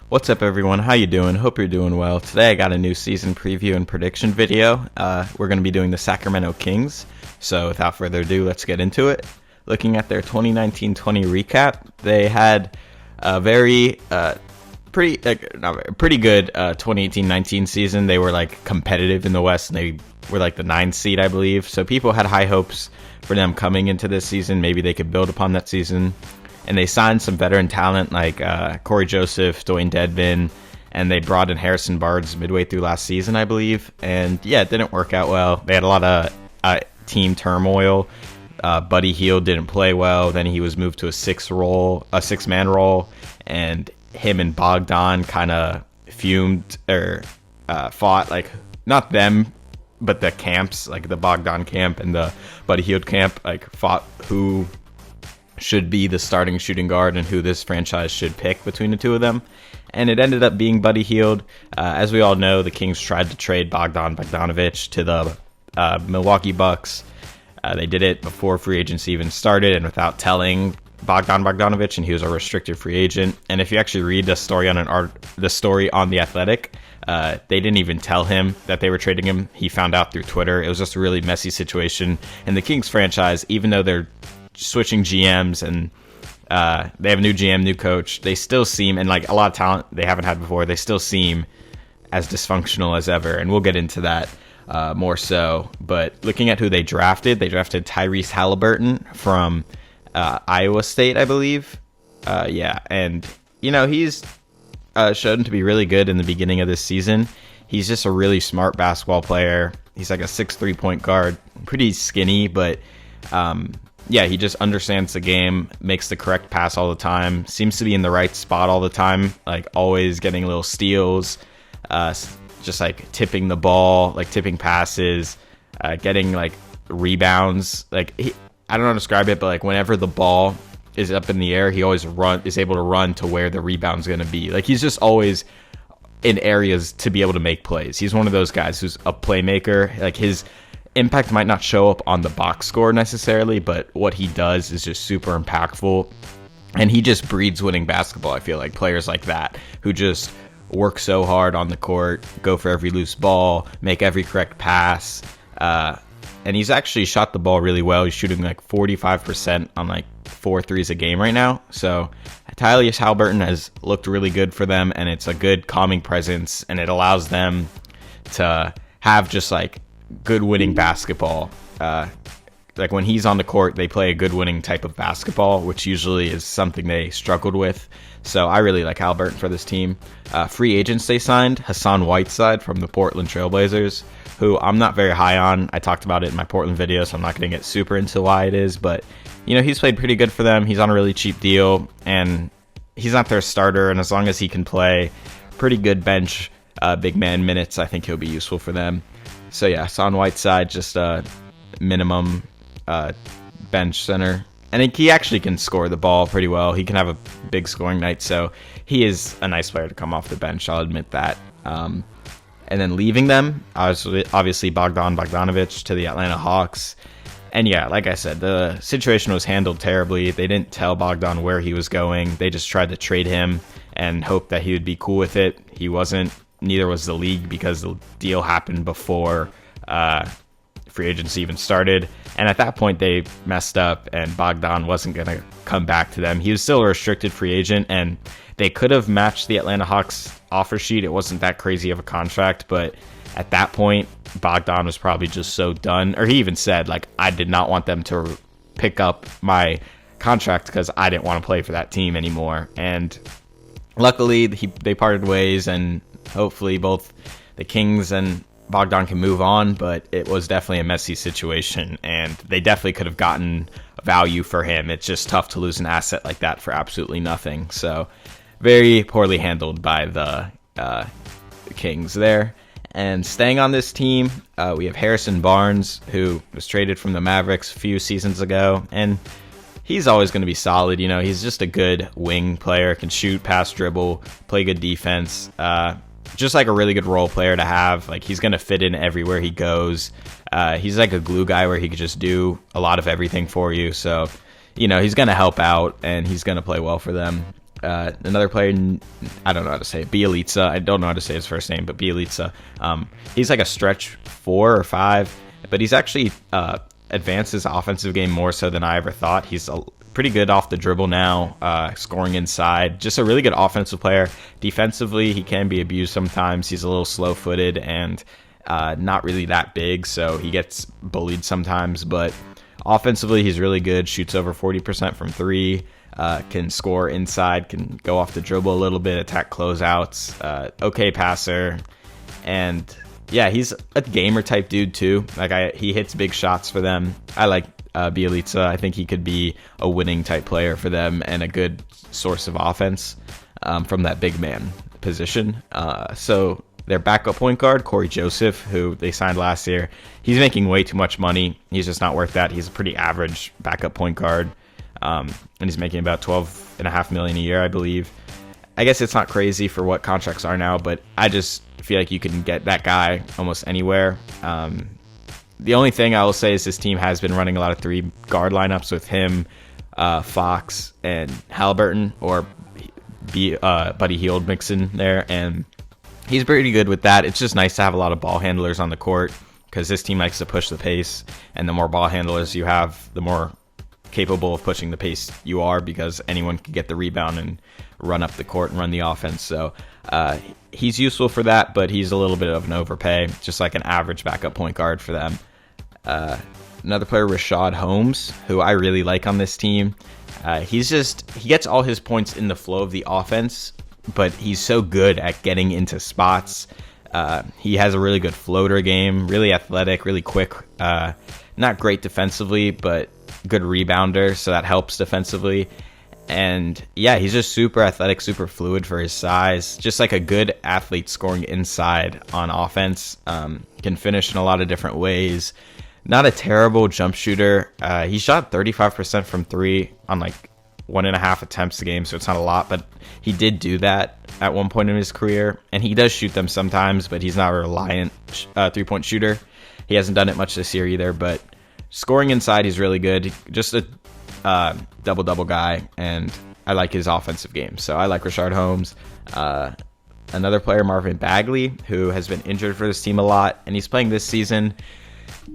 What's up, everyone? How you doing? Hope you're doing well. Today I got a new season preview and prediction video. We're going to be doing the Sacramento Kings. So without further ado, let's get into it. Looking at their 2019-20 recap, they had a pretty good 2018-19 season. They were like competitive in the West, and they were like the 9th seed, I believe. So people had high hopes for them coming into this season. Maybe they could build upon that season. And they signed some veteran talent like Corey Joseph, Dwayne Dedman, and they brought in Harrison Barnes midway through last season, I believe. And yeah, it didn't work out well. They had a lot of team turmoil. Buddy Hield didn't play well. Then he was moved to a six-man role, and him and Bogdan kind of fumed or fought, like not them, but the camps, like the Bogdan camp and the Buddy Hield camp, like fought who should be the starting shooting guard and who this franchise should pick between the two of them. And it ended up being Buddy Hield. As we all know, the Kings tried to trade Bogdanovich to the Milwaukee Bucks. They did it before free agency even started and without telling Bogdanovich, and he was a restricted free agent. And if you actually read the story on The Athletic, they didn't even tell him that they were trading him. He found out through Twitter. It was just a really messy situation. And the Kings franchise, even though they're switching GMs and they have a new GM, new coach, they still seem, and like a lot of talent they haven't had before, they still seem as dysfunctional as ever. And we'll get into that more so. But looking at who they drafted Tyrese Halliburton from Iowa State, I believe. And he's shown to be really good in the beginning of this season. He's just a really smart basketball player. He's like a 6'3" point guard, pretty skinny, but he just understands the game, makes the correct pass all the time, seems to be in the right spot all the time, like always getting little steals, just like tipping the ball, like tipping passes, getting like rebounds. Like I don't know how to describe it, but like whenever the ball is up in the air, he always is able to run to where the rebound's going to be. Like he's just always in areas to be able to make plays. He's one of those guys who's a playmaker. Like his impact might not show up on the box score necessarily, but what he does is just super impactful. And he just breeds winning basketball. I feel like players like that who just work so hard on the court, go for every loose ball, make every correct pass. And he's actually shot the ball really well. He's shooting like 45% on like 4 threes a game right now. So Tyrese Halliburton has looked really good for them, and it's a good calming presence, and it allows them to have just like good winning basketball. Like when he's on the court, they play a good winning type of basketball, which usually is something they struggled with. So I really like Halliburton for this team. Free agents they signed, Hassan Whiteside from the Portland Trailblazers, who I'm not very high on. I talked about it in my Portland video, so I'm not going to get super into why it is. But, he's played pretty good for them. He's on a really cheap deal, and he's not their starter. And as long as he can play pretty good bench, big man minutes, I think he'll be useful for them. So, yeah, Hassan Whiteside, just a minimum bench center. And he actually can score the ball pretty well. He can have a big scoring night, so he is a nice player to come off the bench. I'll admit that. And then leaving them, obviously Bogdanovich to the Atlanta Hawks. And yeah, like I said, the situation was handled terribly. They didn't tell Bogdan where he was going. They just tried to trade him and hoped that he would be cool with it. He wasn't. Neither was the league, because the deal happened before free agency even started. And at that point, they messed up, and Bogdan wasn't going to come back to them. He was still a restricted free agent, and they could have matched the Atlanta Hawks offer sheet. It wasn't that crazy of a contract, but at that point, Bogdan was probably just so done. Or he even said, like, I did not want them to pick up my contract because I didn't want to play for that team anymore. And luckily, they parted ways, and hopefully both the Kings and Bogdan can move on, but it was definitely a messy situation, and they definitely could have gotten value for him. It's just tough to lose an asset like that for absolutely nothing. So very poorly handled by the Kings there. And staying on this team, we have Harrison Barnes, who was traded from the Mavericks a few seasons ago, and he's always going to be solid. He's just a good wing player, can shoot, pass, dribble, play good defense. Just like a really good role player to have. Like he's going to fit in everywhere he goes. He's like a glue guy where he could just do a lot of everything for you. So, he's going to help out, and he's going to play well for them. Another player, I don't know how to say it, Bielitsa. I don't know how to say his first name, but Bielitsa. He's like a stretch 4 or 5, but he's actually advanced his offensive game more so than I ever thought. He's pretty good off the dribble now, scoring inside. Just a really good offensive player. Defensively, he can be abused sometimes. He's a little slow-footed and not really that big, so he gets bullied sometimes. But offensively, he's really good. Shoots over 40% from 3. Can score inside, can go off the dribble a little bit, attack closeouts, okay passer, and yeah, he's a gamer type dude too. Like he hits big shots for them. I like Bielitsa. I think he could be a winning type player for them and a good source of offense from that big man position. So their backup point guard, Corey Joseph, who they signed last year, he's making way too much money. He's just not worth that. He's a pretty average backup point guard. And he's making about $12.5 million a year, I believe. I guess it's not crazy for what contracts are now, but I just feel like you can get that guy almost anywhere. The only thing I will say is this team has been running a lot of 3 guard lineups with him, Fox, and Halliburton, or Buddy Hield mixing there, and he's pretty good with that. It's just nice to have a lot of ball handlers on the court because this team likes to push the pace, and the more ball handlers you have, the more capable of pushing the pace you are, because anyone can get the rebound and run up the court and run the offense. So he's useful for that, but he's a little bit of an overpay, just like an average backup point guard for them. Another player, Rashad Holmes, who I really like on this team. He gets all his points in the flow of the offense, but he's so good at getting into spots. He has a really good floater game, really athletic, really quick. Not great defensively, but good rebounder, so that helps defensively. And yeah, he's just super athletic, super fluid for his size. Just like a good athlete scoring inside on offense. Can finish in a lot of different ways. Not a terrible jump shooter. He shot 35% from 3 on like 1.5 attempts a game, so it's not a lot, but he did do that at one point in his career. And he does shoot them sometimes, but he's not a reliant 3-point shooter. He hasn't done it much this year either, but scoring inside, he's really good. Just a double-double guy, and I like his offensive game. So I like Rashard Holmes. Another player, Marvin Bagley, who has been injured for this team a lot, and he's playing this season.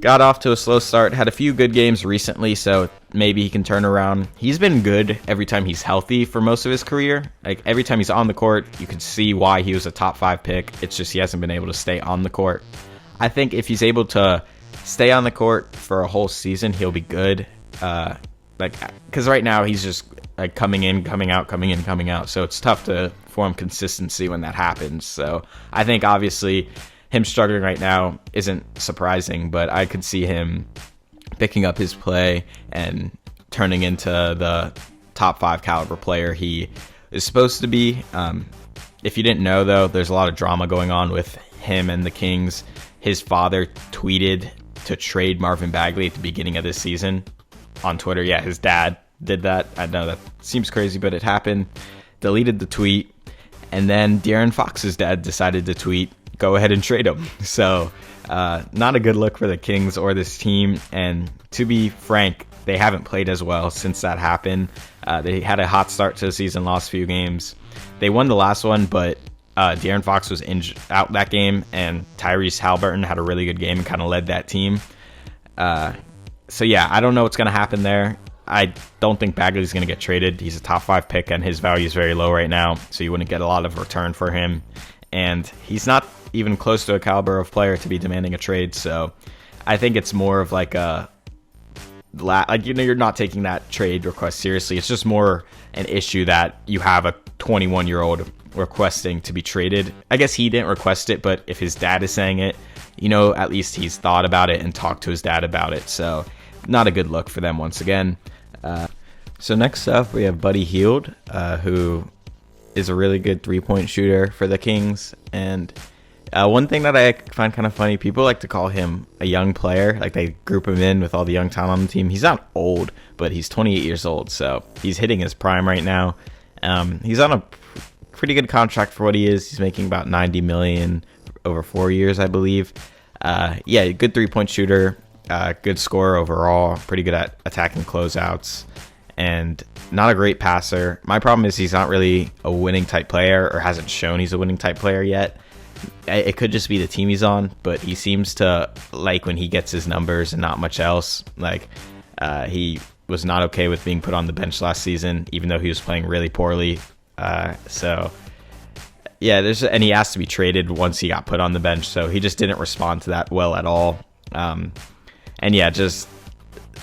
Got off to a slow start, had a few good games recently, so maybe he can turn around. He's been good every time he's healthy for most of his career. Like every time he's on the court, you can see why he was a top 5 pick. It's just he hasn't been able to stay on the court. I think if he's able to stay on the court for a whole season, he'll be good. Because right now he's just like coming in, coming out, coming in, coming out. So it's tough to form consistency when that happens. So I think obviously him struggling right now isn't surprising, but I could see him picking up his play and turning into the top 5 caliber player he is supposed to be. If you didn't know, though, there's a lot of drama going on with him and the Kings. His father tweeted to trade Marvin Bagley at the beginning of this season on Twitter. Yeah, his dad did that. I know that seems crazy, but it happened. Deleted the tweet, and then De'Aaron Fox's dad decided to tweet, go ahead and trade him. So not a good look for the Kings or this team, and to be frank, they haven't played as well since that happened. They had a hot start to the season, lost a few games. They won the last one, but De'Aaron Fox was out that game, and Tyrese Halliburton had a really good game and kind of led that team. So yeah, I don't know what's going to happen there. I don't think Bagley's going to get traded. He's a top 5 pick, and his value is very low right now, so you wouldn't get a lot of return for him. And he's not even close to a caliber of player to be demanding a trade, so I think it's more of like a... you're not taking that trade request seriously. It's just more an issue that you have a 21-year-old requesting to be traded. I guess he didn't request it, but if his dad is saying it, at least he's thought about it and talked to his dad about it. So not a good look for them once again. So next up, we have Buddy Hield, who is a really good 3-point shooter for the Kings. And one thing that I find kind of funny, people like to call him a young player. Like they group him in with all the young talent on the team. He's not old, but he's 28 years old. So he's hitting his prime right now. He's on a pretty good contract for what he is. He's making about $90 million over 4 years, I believe. Yeah, good 3-point shooter, good scorer overall, pretty good at attacking closeouts, and not a great passer. My problem is he's not really a winning type player, or hasn't shown he's a winning type player yet. It could just be the team he's on, but he seems to like when he gets his numbers and not much else. Like he was not okay with being put on the bench last season, even though he was playing really poorly. So yeah, and he asked to be traded once he got put on the bench, so he just didn't respond to that well at all. And yeah, just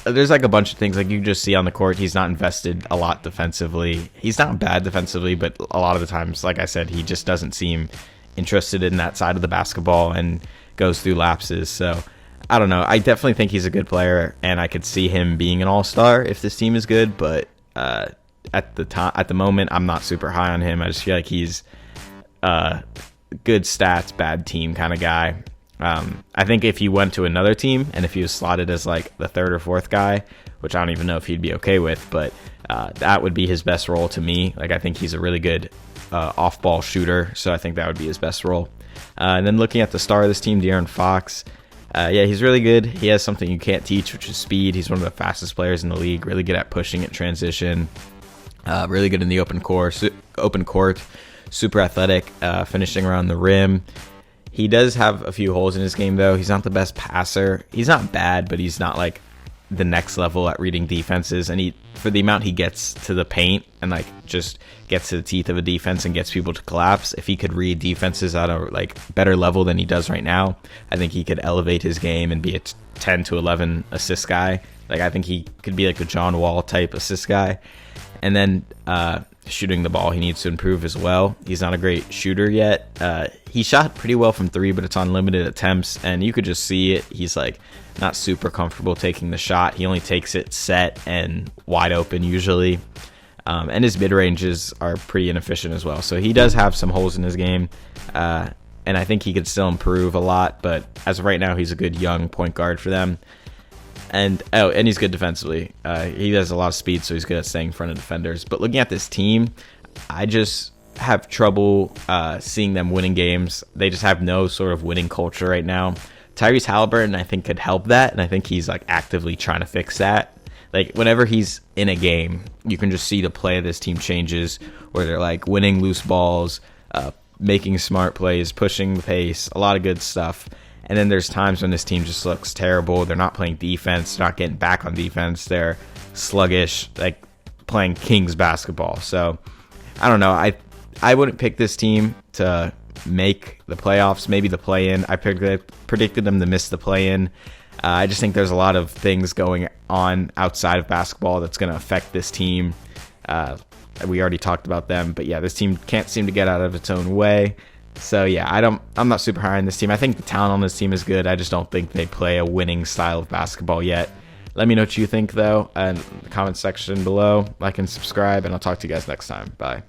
there's like a bunch of things like you can just see on the court. He's not invested a lot defensively. He's not bad defensively, but a lot of the times, like I said, he just doesn't seem interested in that side of the basketball and goes through lapses. So I don't know. I definitely think he's a good player, and I could see him being an all-star if this team is good. But at the moment, I'm not super high on him. I just feel like he's good stats, bad team kind of guy. I think if he went to another team and if he was slotted as like the third or fourth guy, which I don't even know if he'd be okay with, but that would be his best role to me. Like I think he's a really good off-ball shooter, so I think that would be his best role. And then looking at the star of this team, De'Aaron Fox, yeah, he's really good. He has something you can't teach, which is speed. He's one of the fastest players in the league, really good at pushing at transition, really good in the open court, super athletic, finishing around the rim. He does have a few holes in his game, though. He's not the best passer. He's not bad, but he's not like the next level at reading defenses. And for the amount he gets to the paint and like just gets to the teeth of a defense and gets people to collapse, if he could read defenses at a like better level than he does right now, I think he could elevate his game and be a 10 to 11 assist guy. Like I think he could be like a John Wall type assist guy. And then shooting the ball, he needs to improve as well. He's not a great shooter yet. He shot pretty well from three, but it's on limited attempts, and you could just see it. He's like not super comfortable taking the shot. He only takes it set and wide open usually, and his mid ranges are pretty inefficient as well. So he does have some holes in his game, and I think he could still improve a lot. But as of right now, he's a good young point guard for them. And he's good defensively. He has a lot of speed, so he's good at staying in front of defenders. But looking at this team, I just have trouble seeing them winning games. They just have no sort of winning culture right now. Tyrese Halliburton, I think, could help that, and I think he's like actively trying to fix that. Like whenever he's in a game, you can just see the play of this team changes, where they're like winning loose balls, making smart plays, pushing the pace, a lot of good stuff. And then there's times when this team just looks terrible. They're not playing defense. They're not getting back on defense. They're sluggish, like playing Kings basketball. So I don't know. I wouldn't pick this team to make the playoffs, maybe the play-in. I predicted them to miss the play-in. I just think there's a lot of things going on outside of basketball that's going to affect this team. We already talked about them. But yeah, this team can't seem to get out of its own way. So yeah, I'm not super high on this team. I think the talent on this team is good. I just don't think they play a winning style of basketball yet. Let me know what you think though in the comment section below. Like and subscribe, and I'll talk to you guys next time. Bye.